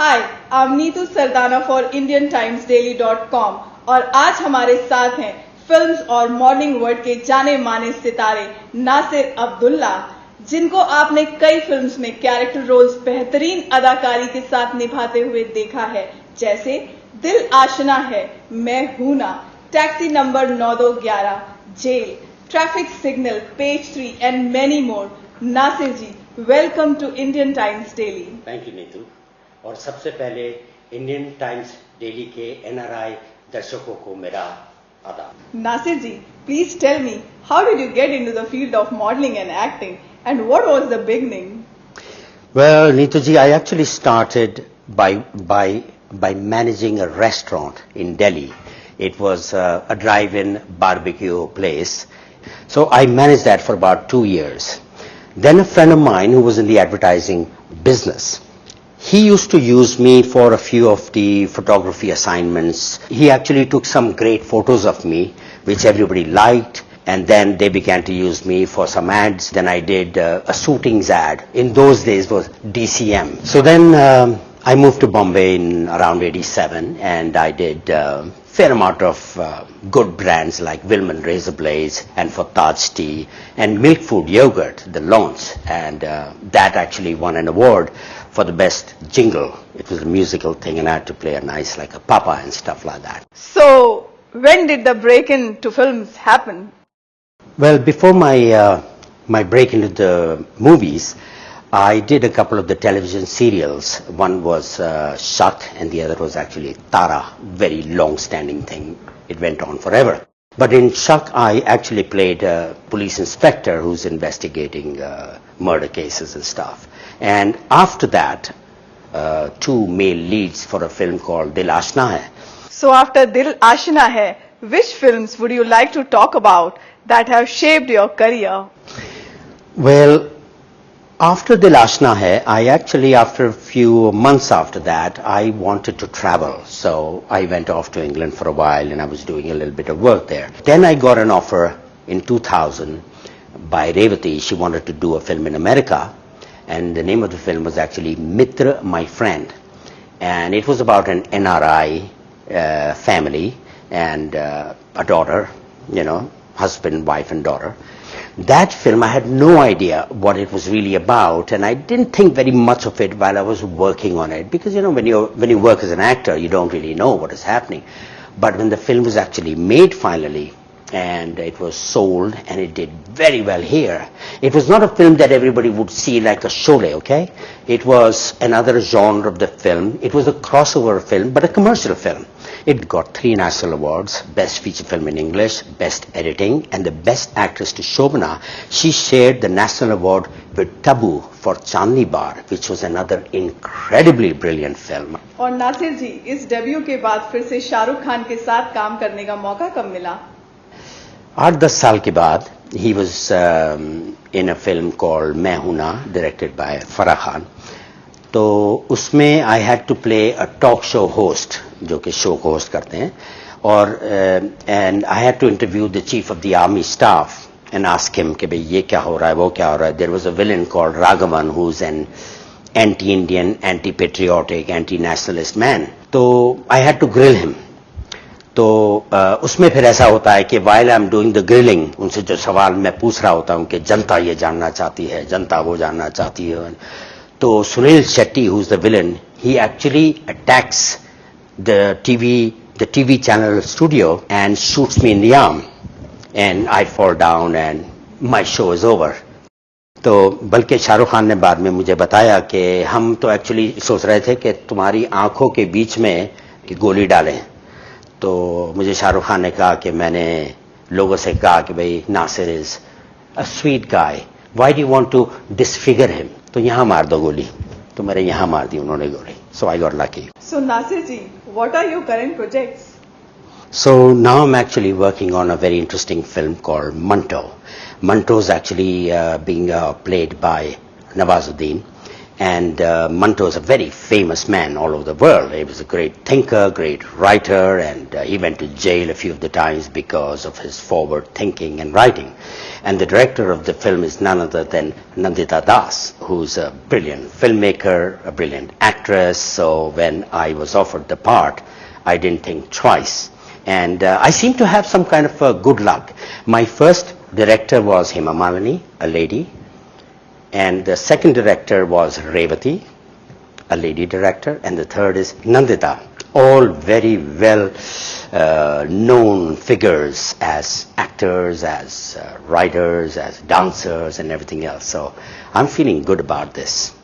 Hi, I am Neetu Sardana for indiantimesdaily.com और आज हमारे साथ हैं फिल्म्स और मॉडलिंग वर्ल्ड के जाने माने सितारे नासिर अब्दुल्ला, जिनको आपने कई फिल्म्स में कैरेक्टर रोल्स बेहतरीन अदाकारी के साथ निभाते हुए देखा है, जैसे दिल आशना है, मैं हूं ना, taxi number 9211, jail, traffic signal, page 3 and many more. Nasir ji, welcome to Indian Times Daily. Thank you Neetu. और सबसे पहले इंडियन टाइम्स डेली के एनआरआई दर्शकों को मेरा आदाब। नासिर जी, please tell me, how did you get into the field of modeling and acting, and what was the beginning? Well, Neetu ji, I actually started by managing a restaurant in Delhi. It was a drive-in barbecue place. So I managed that for about 2 years. Then a friend of mine who was in the advertising business, he used to use me for a few of the photography assignments. He actually took some great photos of me, which everybody liked, and then they began to use me for some ads. Then I did a suitings ad. In those days was DCM. So then I moved to Bombay in around 87, and I did fair amount of good brands like Wilman Razor Blades and for Taj Tea and Milk Food Yogurt, the launch, and that actually won an award for the best jingle. It was a musical thing and I had to play a nice like a papa and stuff like that. So, when did the break into films happen? Well, before my break into the movies, I did a couple of the television serials. One was Shak and the other was actually Tara, very long-standing thing. It went on forever. But in Shak, I actually played a police inspector who's investigating murder cases and stuff. And after that, 2 male leads for a film called Dil Ashna Hai. So after Dil Ashna Hai, which films would you like to talk about that have shaped your career? Well, after Dil Ashna Hai, I actually, after a few months after that, I wanted to travel. So I went off to England for a while and I was doing a little bit of work there. Then I got an offer in 2000 by Revati. She wanted to do a film in America. And the name of the film was actually Mitra, My Friend. And it was about an NRI family and a daughter, husband, wife and daughter. That film, I had no idea what it was really about, and I didn't think very much of it while I was working on it, because when you work as an actor, you don't really know what is happening. But when the film was actually made finally, and it was sold, and it did very well here. It was not a film that everybody would see like a Sholay, okay? It was another genre of the film. It was a crossover film, but a commercial film. It got 3 national awards, Best Feature Film in English, Best Editing, and the Best Actress to Shobana. She shared the national award with Tabu for Chandni Bar, which was another incredibly brilliant film. और नासिर जी, इस debut के बाद फिर से शाहरुख खान के साथ काम करने का मौका कब मिला? 8-10 साल के बाद he was in a film called मैं हूं ना, directed by Farah Khan. तो उसमें I had to play a talk show host, जो कि शो को होस्ट करते हैं, और and I had to interview the chief of the army staff and ask him कि भाई ये क्या हो रहा है, वो क्या हो रहा है. There was a villain called Raghavan who's an anti-Indian, anti-patriotic, anti-nationalist man. तो I had to grill him. तो उसमें फिर ऐसा होता है कि while I'm doing the grilling, उनसे जो सवाल मैं पूछ रहा होता हूँ कि जनता ये जानना चाहती है, जनता वो जानना चाहती है, तो Sunil Shetty, who's the villain, he actually attacks the TV channel studio and shoots me in the arm, and I fall down and my show is over. तो बल्कि शाहरुख खान ने बाद में मुझे बताया कि हम तो एक्चुअली सोच रहे थे कि तुम्हारी आंखों के बीच में कि गोली डालें. तो मुझे शाहरुख खान ने कहा कि मैंने लोगों से कहा कि भाई Nasir is a sweet guy, why do you want to disfigure him, तो यहाँ मार दो गोली. तो मेरे यहाँ मार दी उन्होंने गोली. So I got lucky. So Nasir ji, what are your current projects? So now I'm actually working on a very interesting film called Manto. Manto is actually being played by Nawazuddin, And Manto is a very famous man all over the world. He was a great thinker, great writer, and he went to jail a few of the times because of his forward thinking and writing. And the director of the film is none other than Nandita Das, who's a brilliant filmmaker, a brilliant actress. So when I was offered the part, I didn't think twice. And I seem to have some kind of good luck. My first director was Hema Malini, a lady. And the second director was Revati, a lady director, and the third is Nandita, all very well known figures as actors, as writers, as dancers, and everything else. So I'm feeling good about this.